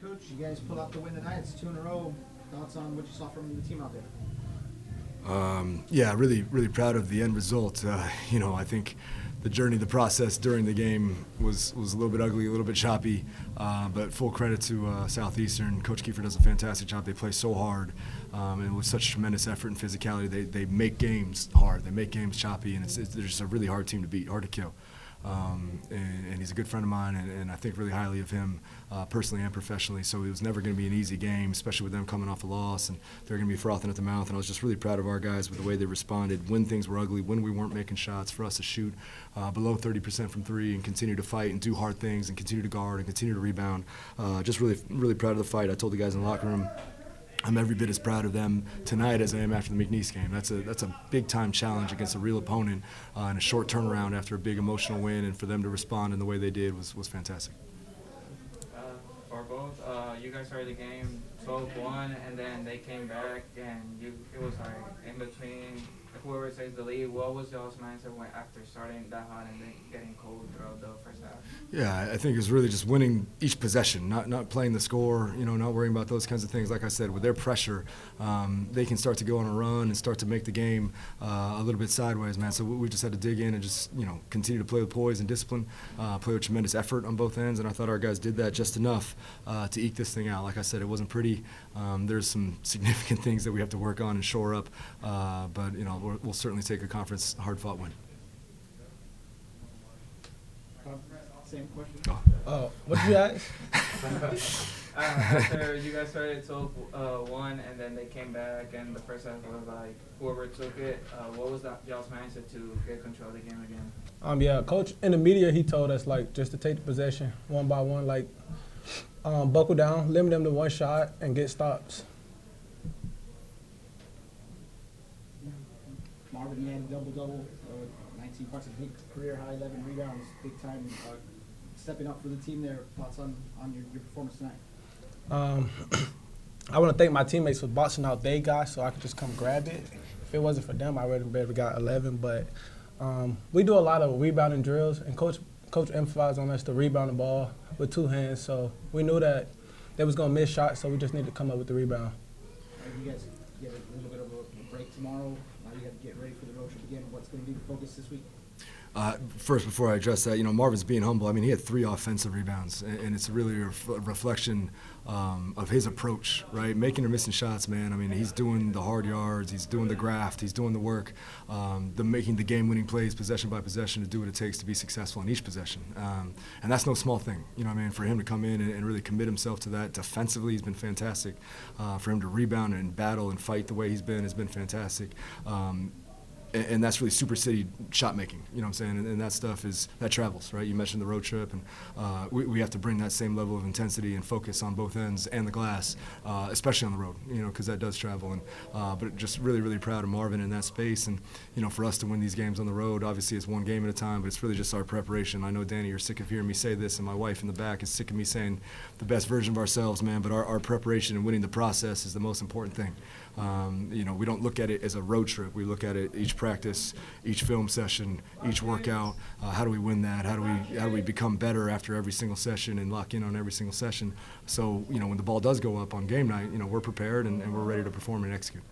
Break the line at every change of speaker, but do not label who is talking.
Coach, you guys pulled out the win tonight. It's 2 in a row. Thoughts on what you saw from the team out there?
Yeah, really proud of the end result. I think the journey, the process during the game was a little bit ugly, a little bit choppy, but full credit to Southeastern. Coach Kiefer does a fantastic job. They play so hard, and with such tremendous effort and physicality, they make games hard. They make games choppy, and they're just a really hard team to beat, hard to kill. And he's a good friend of mine, and I think really highly of him personally and professionally. So it was never going to be an easy game, especially with them coming off a loss, and they're going to be frothing at the mouth. And I was just really proud of our guys with the way they responded when things were ugly, when we weren't making shots, for us to shoot below 30% from three and continue to fight and do hard things and continue to guard and continue to rebound. Just really proud of the fight. I told the guys in the locker room, I'm every bit as proud of them tonight as I am after the McNeese game. That's a big-time challenge against a real opponent in a short turnaround after a big emotional win, and for them to respond in the way they did was fantastic.
For both, you guys started the game 12-1, and then they came back, and it was like in between. Whoever takes the lead, what was y'all's mindset after starting that hot and then getting cold throughout the first half?
Yeah, I think it was really just winning each possession, not playing the score, not worrying about those kinds of things. Like I said, with their pressure, they can start to go on a run and start to make the game a little bit sideways, man. So we just had to dig in and just, continue to play with poise and discipline, play with tremendous effort on both ends, and I thought our guys did that just enough to eke this thing out. Like I said, it wasn't pretty. There's some significant things that we have to work on and shore up, but, we'll certainly take a conference hard-fought win.
Same question.
Oh, what did you ask?
After you guys started 12-1, and then they came back, and the first half was like whoever took it. What was y'all's mindset to get control of the game again?
Yeah, Coach in the media, he told us just to take the possession one by one, buckle down, limit them to one shot, and get stops.
Marvin, you had a double-double, 19 points, I think career high, 11 rebounds, big time. Stepping up for the team there. Thoughts on your performance tonight?
I want to thank my teammates for boxing out their guys so I could just come grab it. If it wasn't for them, I would have got 11. But we do a lot of rebounding drills, and Coach emphasized on us to rebound the ball with two hands. So we knew that they was going to miss shots, so we just need to come up with the rebound.
You guys get a little bit of a break tomorrow. Now you got to get ready for the road trip again. What's going to be the focus this week?
First, before I address that, Marvin's being humble. I mean, he had 3 offensive rebounds, and it's really a reflection of his approach, right? Making or missing shots, man. I mean, he's doing the hard yards, he's doing the graft, he's doing the work, making the game-winning plays possession by possession to do what it takes to be successful in each possession. And that's no small thing, for him to come in and really commit himself to that. Defensively, he's been fantastic. For him to rebound and battle and fight the way he's been has been fantastic. And that's really super city shot making, you know what I'm saying? And that stuff that travels, right? You mentioned the road trip, and we have to bring that same level of intensity and focus on both ends and the glass, especially on the road, because that does travel. But just really proud of Marvin in that space. And, for us to win these games on the road, obviously it's one game at a time, but it's really just our preparation. I know, Danny, you're sick of hearing me say this, and my wife in the back is sick of me saying the best version of ourselves, man, but our preparation and winning the process is the most important thing. We don't look at it as a road trip. We look at it each practice, each film session, each workout. How do we win that? How do we become better after every single session and lock in on every single session? So, when the ball does go up on game night, we're prepared and we're ready to perform and execute.